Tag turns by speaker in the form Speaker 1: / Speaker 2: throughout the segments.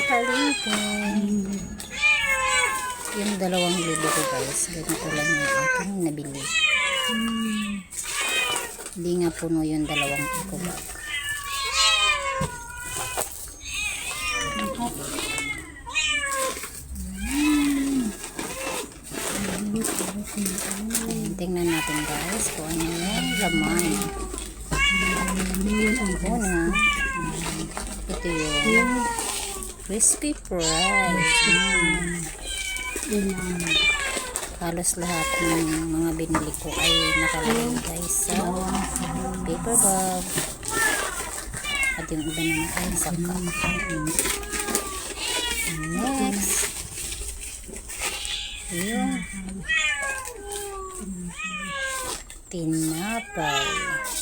Speaker 1: palengke. Yung 2,000 ko guys, ganito lang yung aking nabili. Hindi nga puno yung 2 eco bag. Tingnan natin guys kung ano yung laman. Una, ito yung crispy fries. Halos lahat ng mga binili ko ay nakalagay guys sa paper bag. At yung iba naman ay sa cup. Next, yung tinapay.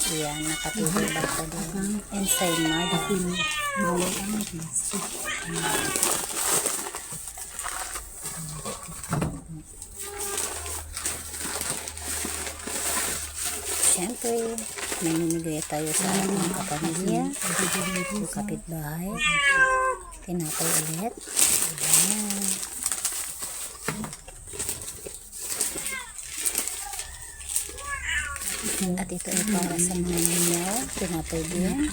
Speaker 1: Yan, nakatulog ba ito doon? Inside mother. Siyempre, namimigay tayo sa ating kapamilya, yung kapitbahay. Tinapay ulit. Ayan. At ito ay para sa mga ninyo. Tinapay din.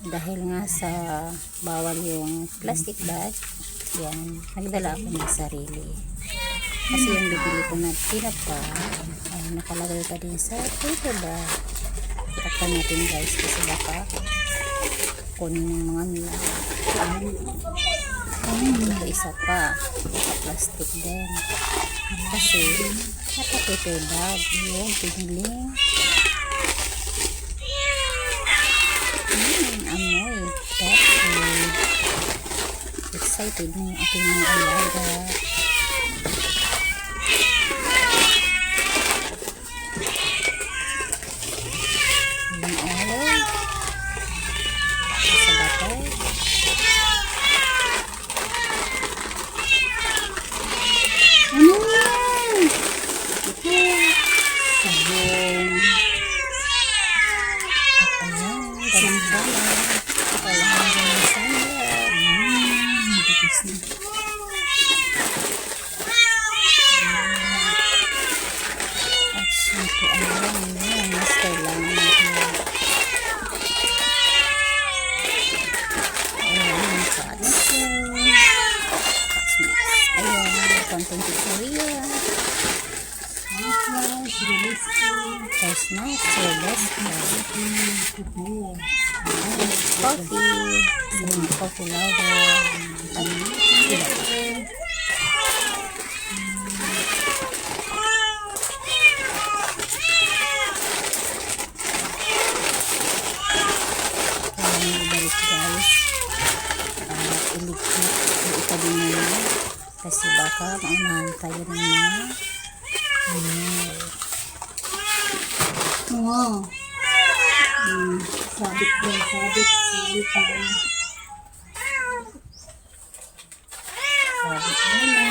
Speaker 1: Dahil nga sa bawal yung plastic bag, yan, nagdala ako ng sarili. Kasi yung bibili ko na tinapay ay nakalagay pa din sa paper bag. Takpan natin guys kasi baka kunin ng mga nila. Ito isa pa, plastic din. Kasi naka-paper bag yung pinili. Amoy, pet excited na yung aking mga alaga. Yung oil sa butter. Ano yan? Ito sabon. At ayan, dalang-dalang. That's nice, so that's coffee, some coffee lover, balik guys, iligpit yung itabi nyo kasi baka maunahan tayo ng mga wow. Sabit po, sabit po. Sabit po na.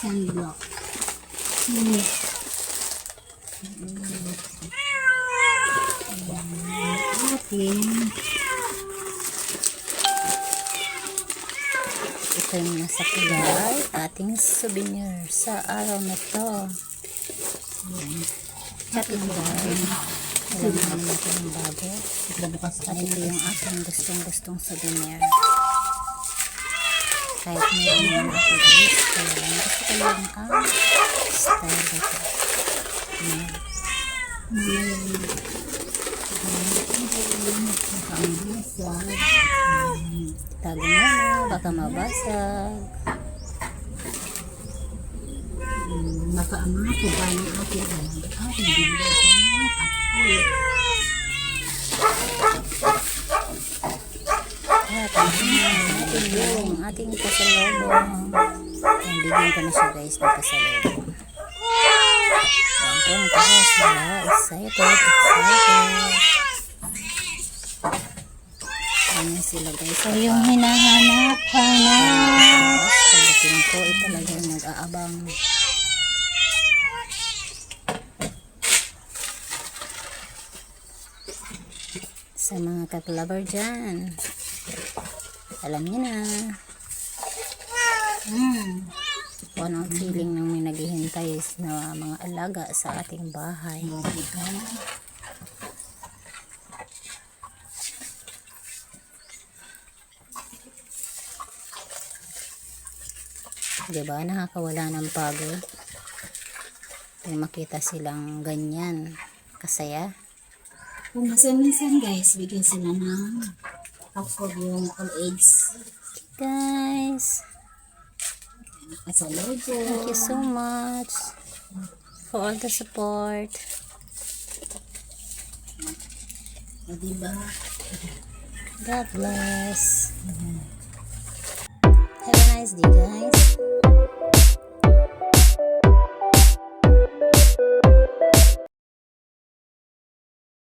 Speaker 1: Sunblock. Ito yung nasa kulay ating souvenir sa araw na to. Chat it guys. Alam naman natin yung bago. At ito yung aking gustong souvenir. Kahit meron naman ako guys, kaya lang gusto ko lang ang style dito. Tago mo, baka mabasag.
Speaker 2: Makaama ko ba yung aking aking bibigay sa mga
Speaker 1: At yung ating pasalubong. Bigyan ko na siya guys ng pasalubong. Yan po ang sila. Excited. Ayan sila guys. So yung hinahanap. Pagdating ko Sa mga cat-lover dyan, alam niyo na kung ano ang feeling ng may naghihintay na mga alaga sa ating bahay. Diba, nakakawala ng pagod kung makita silang ganyan kasaya.
Speaker 2: Kung minsan guys, bigyan sila ng afford yung all age.
Speaker 1: Guys,
Speaker 2: Kasalo po.
Speaker 1: thank you so much for all the support.
Speaker 2: O diba?
Speaker 1: God bless. Have a nice day, guys.